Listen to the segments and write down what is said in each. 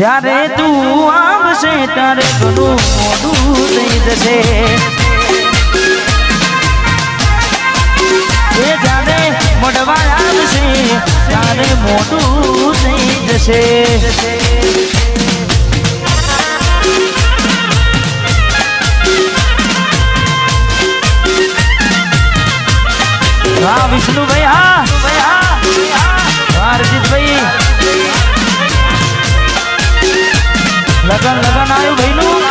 જ્યારે તું આવશે ત્યારે ઘણું મોડું થઈ જશે એ જ્યારે મળવા આવશે ત્યારે મોડું થઈ જશે હા વિષ્ણુભાઈ હા હરજીતભાઈ લગન આવ્યું ભાઈનું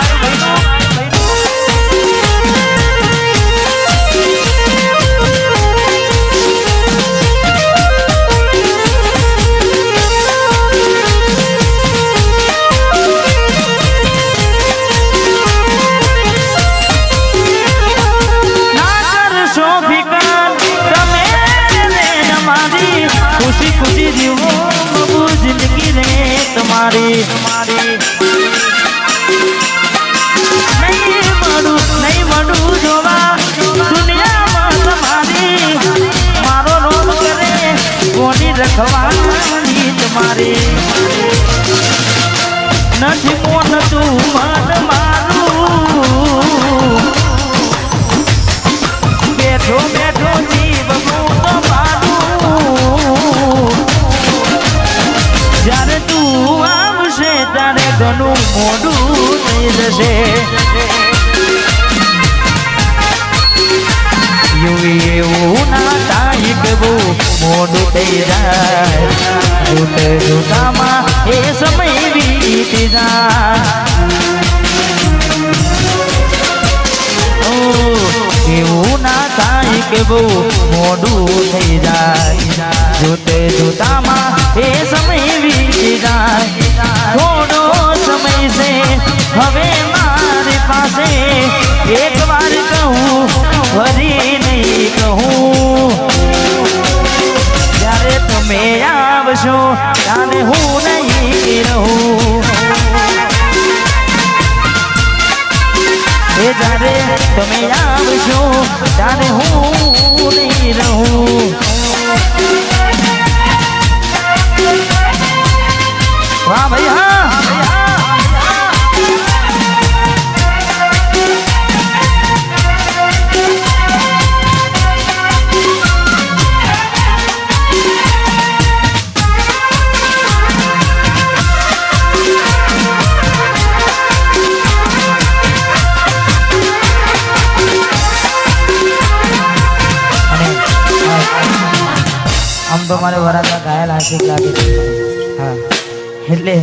ખુશી જીવો બબુ જિંદગી રે તમારી નહીં મળું જોવા દુનિયામાં તમારી મારો રોગ કરે કોની રખવાની તમારી નથી કોણ તું મન મારું બેઠો બેઠો જીવ હું તો મારું જ્યારે તું આવશે ત્યારે ઘણું મોડું થઈ જશે એવું ના થાય કે બહુ મોડું થઈ જાય જૂઠે જૂઠામાં એ સમય વીતી જાય એવું ના થાય કે બહુ મોડું થઈ જાય જૂઠે જૂઠામાં એ સમય વીતી જાય થોડો સમય છે હવે મારી પાસે એક વાર કહું ફરી નહીં કહું જ્યારે તમે આવશો ત્યારે હું નહીં રહું જ્યારે તમે આવશો ત્યારે હું નહીં રહું વાહ ભાઈ હા આમ તો મારે વરાતા ઘાયલ આશિક લાગે છે હા એટલે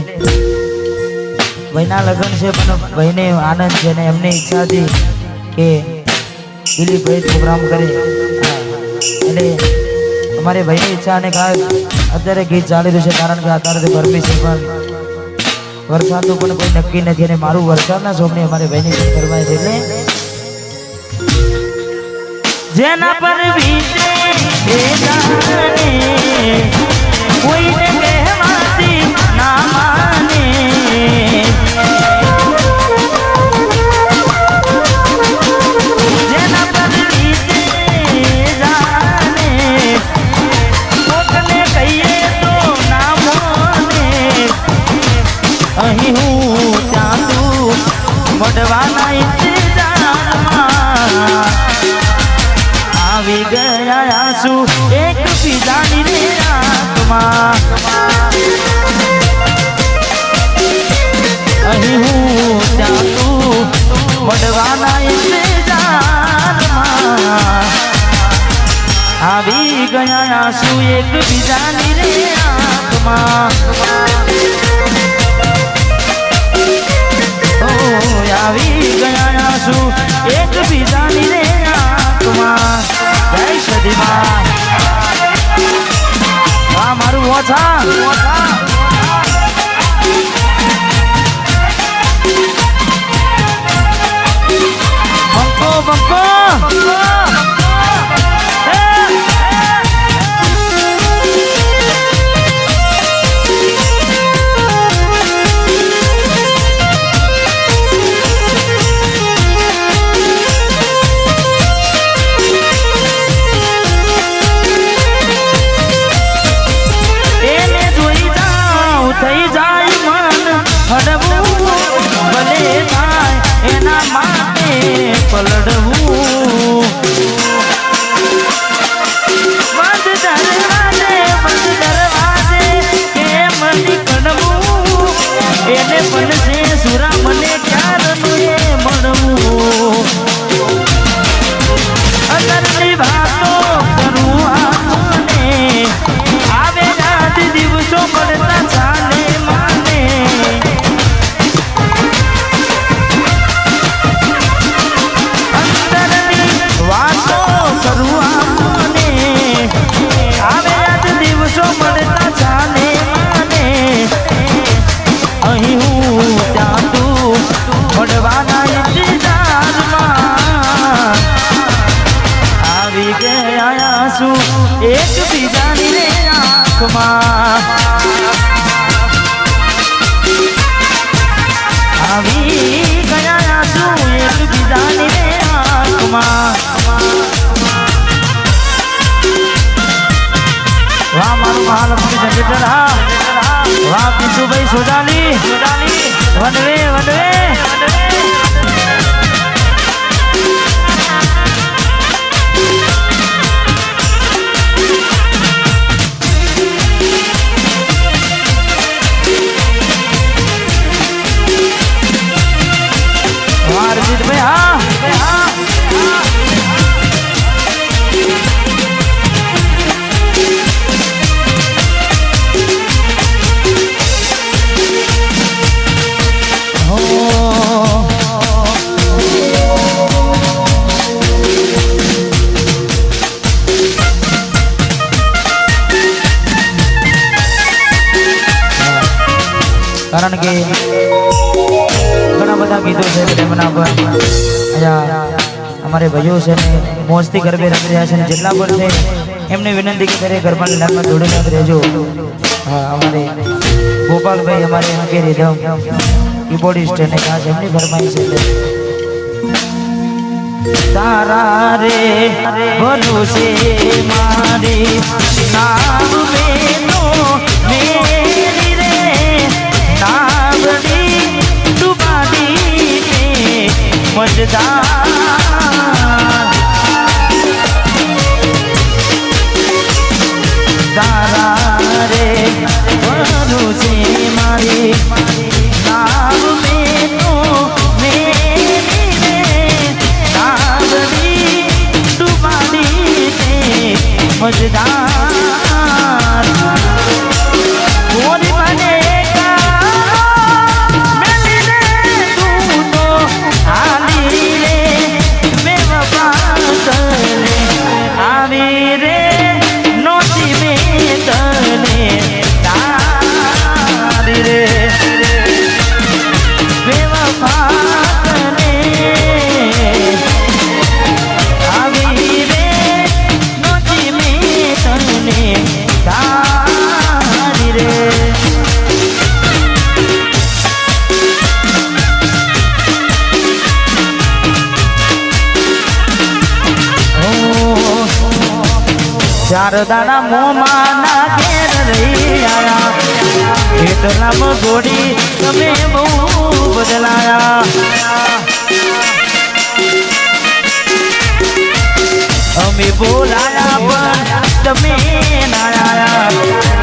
ભાઈના લગ્ન છે પણ ભાઈને આનંદ છે ને એમની ઈચ્છા હતી કે દિલીપભાઈ પ્રોગ્રામ કરે એટલે અમારે ભાઈની ઈચ્છા અને અત્યારે ગીત ચાલી રહ્યું છે કારણ કે અત્યારે તો ગરમી છે પણ વરસાદનું પણ કોઈ નક્કી નથી અને મારું વરસાદના શોખને અમારે ભાઈની ગીત કરવાય છે એટલે જેના પર વીતે એ જાણે કોઈને કહેવાતી ના માને જેના પર વીતે જાણે કોકને કહીએ તો ના મોને અહીં હું ચાંદુ મળવાના ઇંતજારમાં આવી ગયા આંસુ એક બીજાની રે આંખમાં અહીં હું જાતું મળવાના ઇંતજારમાં આવી ગયા આંસુ એક બીજાની રે આંખમાં આવી ગયા આંસુ એક બીજાની રે આંખમાં જય સદીમાં આ મારું ઓછા બંકો બંકો એને જોઈ આવી ગયા છું એક બીજાની રે આંખમાં વાહ મારું મહાલક્ષ્મી જનરેટર વાહ પીસુભાઈ સોજાલી વનવે કારણ કે ઘણા બધા ગીતો છે પ્રેમના પર અહીંયા અમારે ભાઈઓ છે ને મોજથી ગરબે રમી રહ્યા છે ને જેટલા પણ છે એમને વિનંતી કે દરેક ગરબાની લાગમાં જોડીને રહેજો હા અમારે ગોપાલભાઈ અમારે કે રીધમ કીબોર્ડિસ્ટ અને ખાસ એમની ફરમાઈશ છે તારા રે ભરોસે મારી નામ મેનો મેરી રે નાવડી ડુબાડી ને મજદાર તારા રે ભરોસે મારી નામ મેનો મેરી રે નાવડી ડુબાડી ને મજદાર ગોરી મને ચાર દાડા મોમાં ના ઘેર રહી આયા એટલામાં ગોડી તમે બહુ બદલાયા અમે બોલાયા પણ તમે ના આયા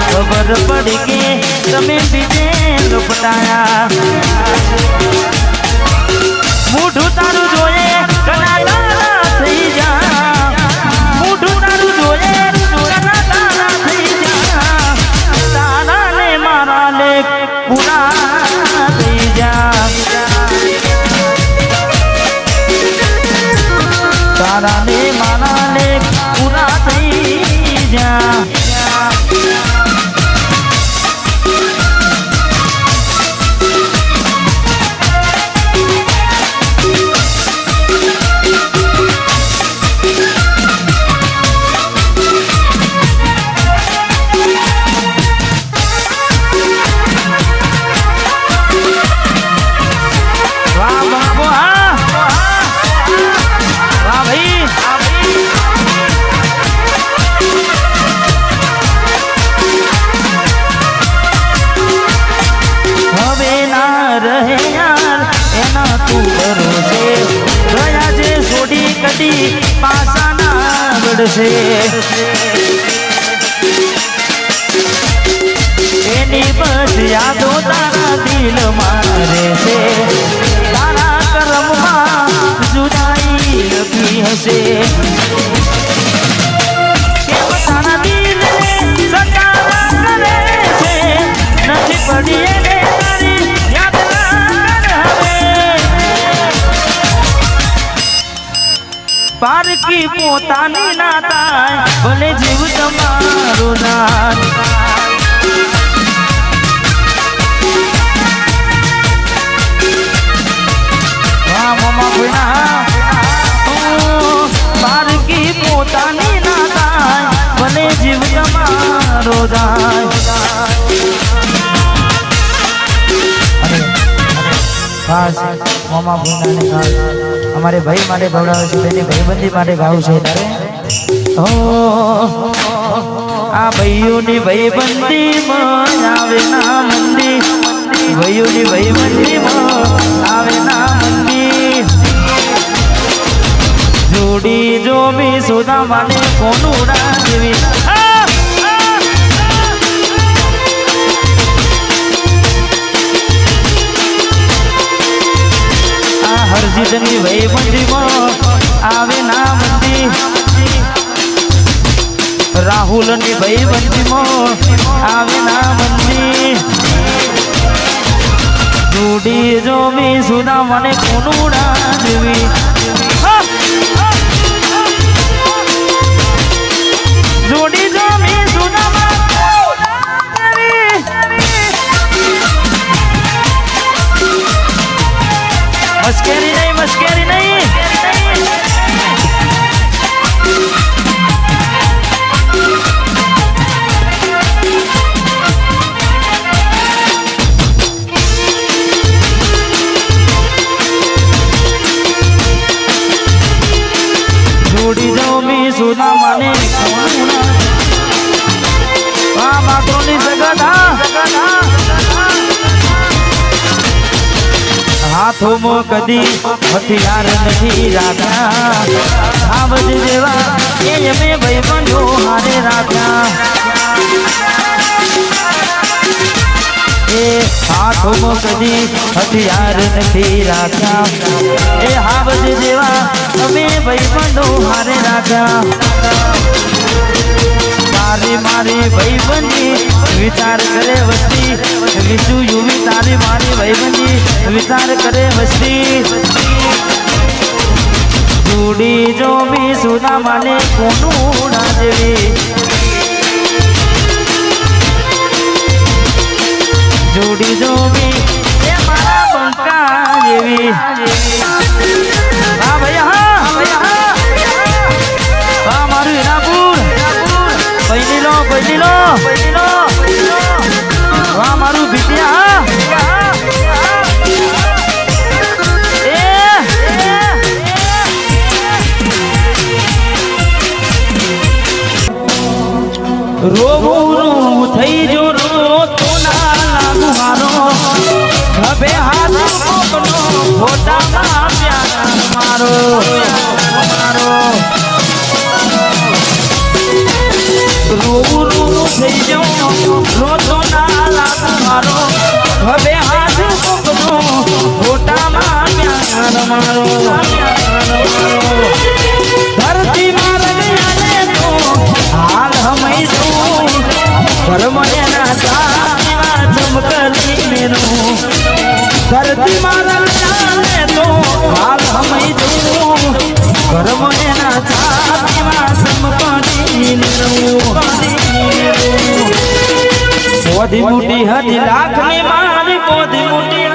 ખબર પડી કે તમે બીજે લપટાયા મોઢું તારું જોઈએ કલાકાર થઈ જા મોઢું તારું જોઈએ પૂરા થઈ જા તારા ને મારા ને પૂરા થઈ જા એની બસ યાદો તારા દિલ મારે છે તારા કર્મમાં જુદાઈ લખી હશે તારા દિલને સતાવા કરે છે નથી પડી એને તારી યાદ હવે પારકી પોતાની ના થાય ભલે જીવ તમારો ના પારકી પોતાની ના થાય ભલે જીવ તમારો જાય ખાસ મોમા ભૂનાને ખાસ અમારે ભાઈ માટે ગવડાવે છે તેની ભાઈબંધી માટે ગાવું છે ત્યારે આ ભાઈઓની ભાઈબંધીમાં આવે ના મંદી ભાઈઓની ભાઈબંધીમાં આવે ના મંદી જોડી જો બી સોદા માને કોનું રાજવી હરજીતની ભાઈબંધીમાં આવે ના મંદી રાહુલની ભાઈબંધીમાં આવે ના મંદી જોડી જો મી સુદા મને કોનું રાજવી જોડી જો મી સુદા મસ્કેરી નહીં મસ્કેરી નહીં જોડી જાઓ મી સુના માને આ માત્રોની જગત હાથોમાં કદી હથિયાર નથી રાખ્યા આવજ જેવા એ અમે ભાઈબંધો હારે રાખ્યા એ હાથોમાં કદી હથિયાર નથી રાખ્યા એ હાવજ જેવા અમે ભાઈબંધો હારે રાખ્યા તારી મારી ભાઈબંધી વિચાર કરે વસ્તી વિચુ યુવી તારી મારી ભાઈબંધી વિચાર કરે વસ્તી જોડી જો બી સુના માને કોનું રાજવી જોડી જો બી એ મારા બંકા જેવી હા ભૈયા હા મારું હીરાપુર પૈલી લો વાહ મારું બીટિયા રોવું થઈ જો રો તો ના લાગુ મારો હવે હાથ કોકનો ફોટામાં પ્યાર મારો રોવું થઈ જો રો તો ના લાગુ મારો હવે હાથ કોકનો ફોટામાં પ્યાર મારો ધરતી મારે તો હાલ હમઈ દઉં પરમણ્યના સાવા ચમકલી મેરું ધરતી મારા ચાલે તો હાલ હમઈ દઉં પરમણ્યના સાવા ચમકલી મેરું મોદી મોટી હતી લાખની મારી મોદી મોટી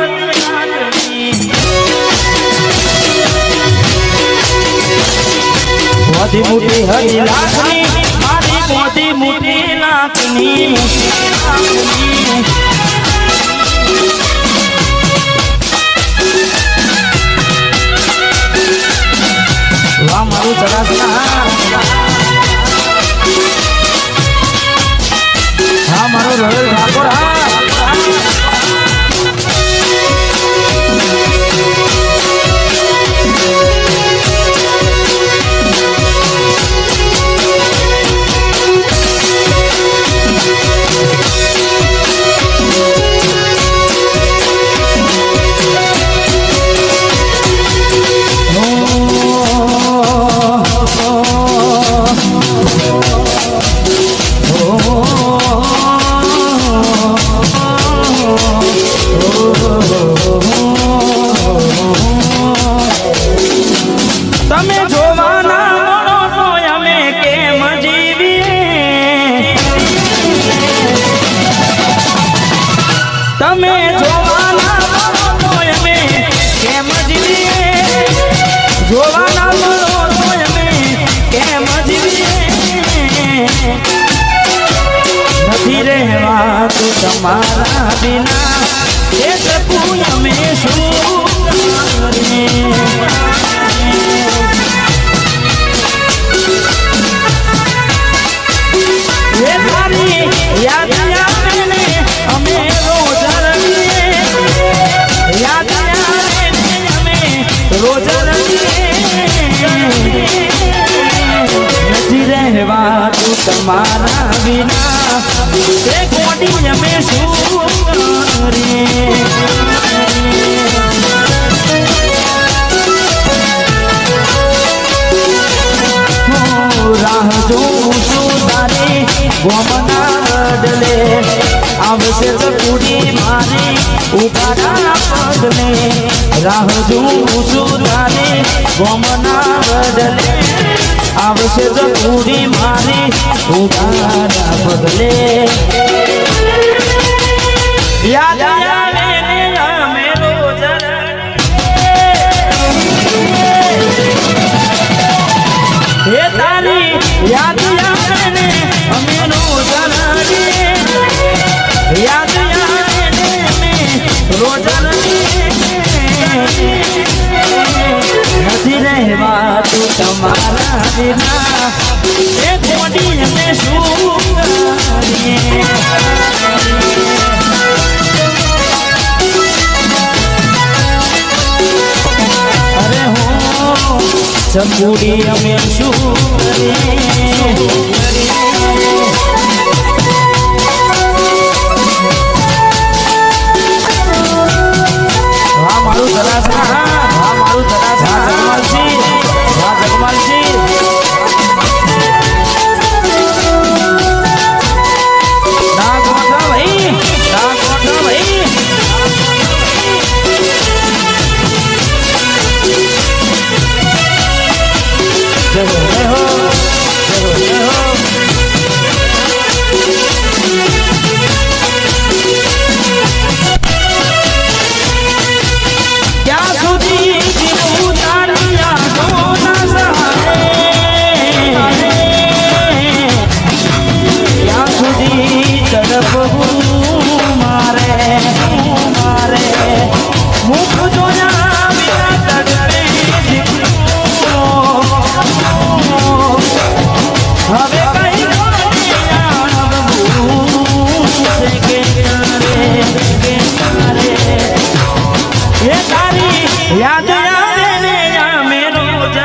મોદી મોટી હતી લાખની મારી મોદી મોટી લાખની વાહ મારું ચડાસના હા મારો રોયલ ઠાકોર તમે જોવાના તો અમે કેમ જીવીએ જોવાના તો અમે કેમ જીવીએ નથી રહેવા તો તમારા વિના એ શકું અમે શું રોજ નથી રહેવા તું તમારા વિના એ કોડી અમે શું કરીએ રાહ જોઉં છું તારી ગોમના બદલે આવશે ચકુડી મારે ઉપાડા બદલે રાહ જોઉં છું તારી ગોમના બદલે આવશે ચકુડી મારે ઉપાડા બદલે યાદ આવે ને અમે રોજ હે તારી યાદ આવે ને અમે રોજ યાદ આવે ને અમે રોજ નથી રહેવા તું તમારા વિના એ કોડી અમે શું કરીએ અરે હો ચકુડી અમે શું હા મારું ધરાસા હા મારું ધરાસા જગમાલજી હા જગમાલજી ના ગોઠા ભાઈ ના ગોઠા ભાઈ જય હો જય હો ક્યાં સુધી જીવું તારી યાદોના સહારે ક્યાં સુધી તડપવું મારે મુખ જોયા વિના તડપે હવે કઈ હે તારી યાદ આવે ને અમે રોજ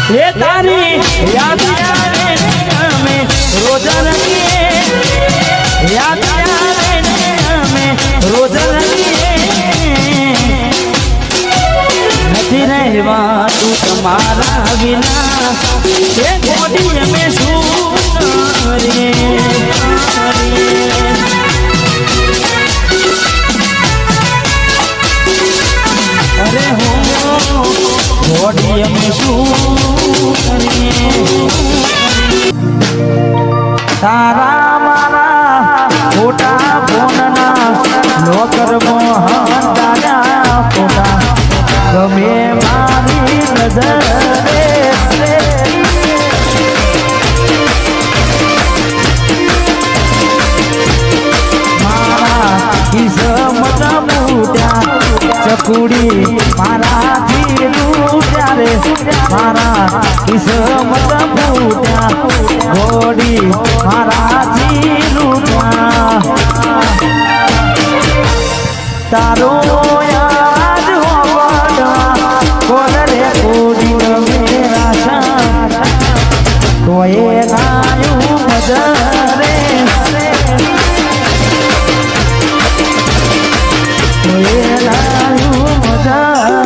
હે તારી યાદ આવે ને અમે રોજ યાદ આવે ને અમે રોજ નથી રહેવા તું તમારા વિના એ કોડી અમે શું કરીએ અરે હો કોડી અમે શું કરીએ તારા મારા ખોટા ફોનના લોકર મોહન દાદા ફોટા ગમે મારી નજરે મારા કિસ્મત મૂટ્યા ચકુડી મારાથી લૂટ્યા રે મારા કિસ્મત મૂટ્યા ઘોડી મારાથી લૂટ્યા તારો તોય નાયું મજરે તોય નાયું મજરે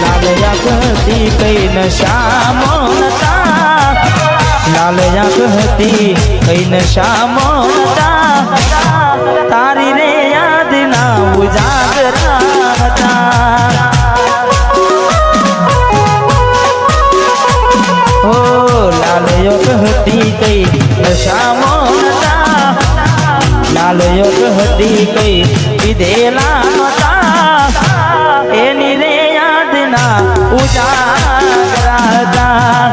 લાલયા કરતી કઈ નશા મોનતા લાલયા કહતી કઈ નશા મોનતા તારી રે યાદ ના ઉજાગરા હતા ઓ લાલયો કહતી કઈ નશા મોનતા લાલયો કહતી કઈ વિધેલા હતા એની રે યાદ ના ઉજાગરા હતા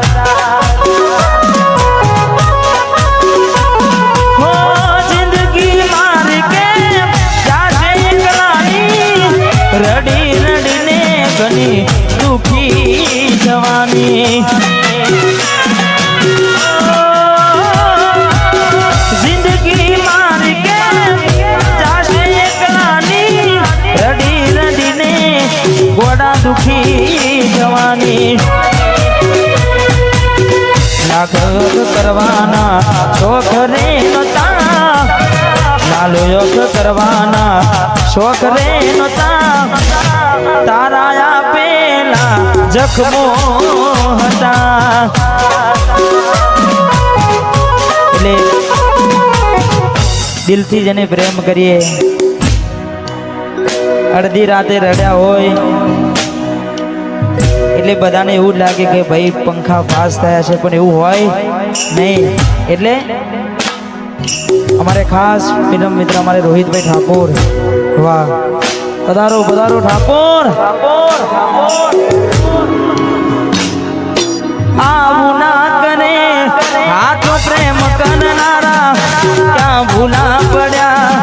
જિંદગી માર કે જાજે કલાની રડીની દુખી જવાની જિંદગી મારી કે જાશે એકલાની રડી રડીને ગોડા દુખી જવાની લાખ કરવાના શોખ રે નતા લાલો યોગ કરવાના શોખ રે નતા તારા આપેલા જખમો હતા એટલે દિલથી જેને પ્રેમ કરીએ અડધી રાતે રડ્યા હોય એટલે બધાને એવું લાગે કે ભાઈ પંખા પાસ થયા છે પણ એવું હોય નહીં એટલે અમારે ખાસ મિત્ર અમારે રોહિતભાઈ ઠાકોર વાહ પધારો પધારો ઠાકોર આવું ના કરે હાથો પ્રેમ કરનારા ક્યાં ભૂલા પડ્યા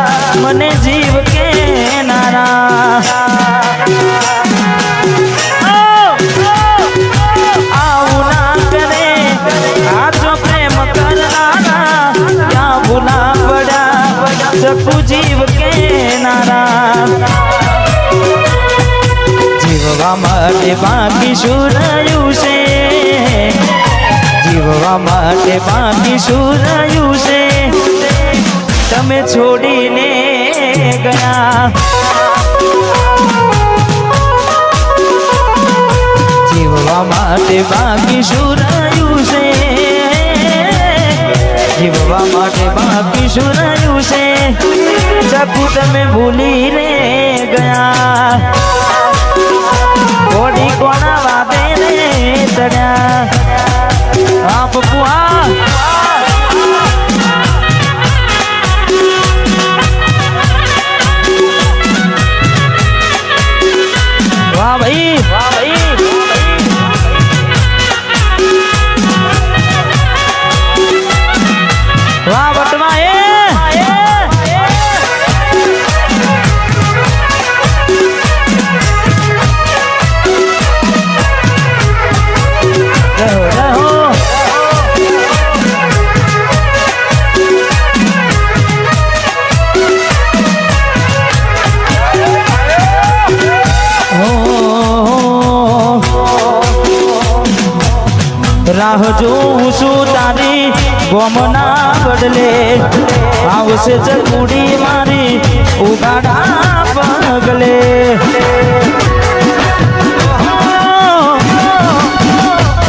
મને જીવ કે નારા જીવ કે નારા જીવવા માટે બાકી શું રહ્યું છે જીવવા માટે બાકી શું રહ્યું છે તમે છોડીને ગયા જીવવા માટે બાકી શું રહ્યું છે જીવવા માટે બાકી શું રહ્યું છે સકુ તમે ભૂલી રે ગયા કોડી કોના વાદે રે ચડ્યા હા પપ્પુ હા વાહ ભાઈ વાહ ભાઈ વાહ બટવા એ રાહ જોઉં છું તારી ગોમના બદલે આવશે ચકુડી મારી ઉગાડા પગલે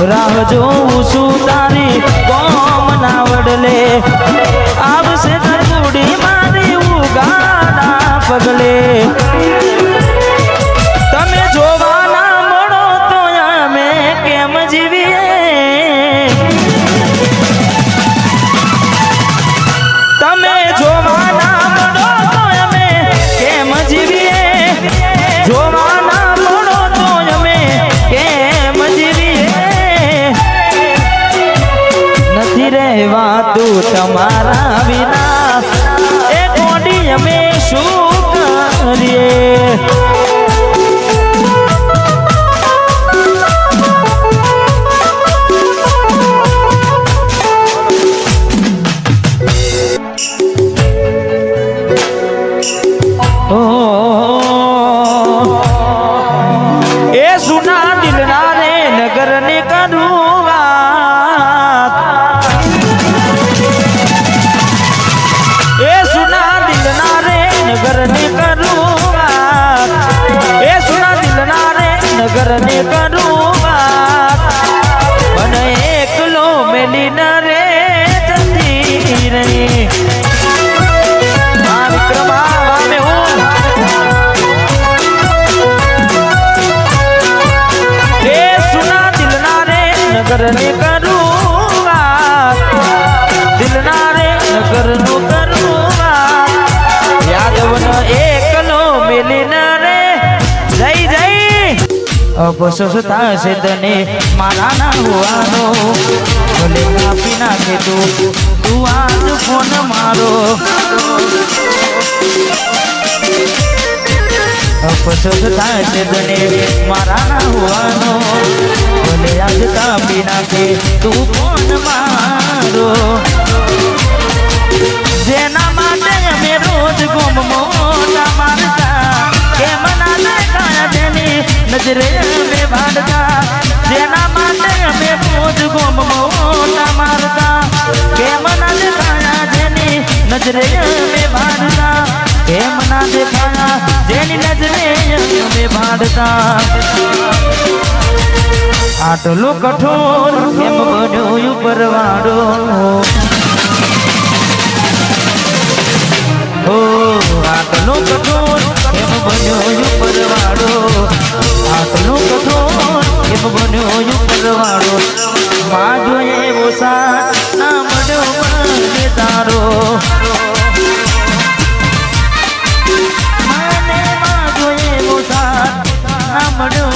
રાહ જોઉં છું તારી ગોમના બદલે આવશે ચકુડી મારી ઉગાડા પગલે તમે જોવાના મળો તો અમે કેમ જીવીએ તમે જોવાના મળો તો અમે કેમ જીવીએ જોવાના મળો તો અમે કેમ જીવીએ નથી રહેવાતું તમારા વિના એ કોડી અમે શું કરીએ નગરને કરું વાત મને એકલો મેલી ન રે જતી રહી આ વિક્રમા વામે હું એ સુના દિલના રે નગરને કરું વાત દિલના રે નગરનું કરું વાત યાદવન એકલો મેલી ન રે જય જય અફસોસ થશે તને મારા ના હોવાનો ભલે કાપી નાખે તું આજ ફોન મારો પસંદ થાય છે તને મારા ના હોવાનો ભલે આજ કાપી નાખે તું ફોન મારો જેના માટે અમે રોજ ગુમ મોટા મારતા કેમ ના દેખાયા જેની નજરે અમે ભાડતા જેના માટે અમે રોજ ગુમ મોટા મારતા કેમ ના દેખાયા જેની નજરે અમે ભાડતા કેમ ના દેખાયા જેની નજરે અમે ભાડતા આટલો કઠોર કેમ બન્યો પરવાડો ઓ આટલો કઠોર કેમ બન્યો પરવાડો આટલો કઠોર કેમ બન્યો પરવાડો માં જોઈએ એવો સાથ ના મળ્યો મને તારો મને માં જોઈએ એવો સાથ ના મળ્યો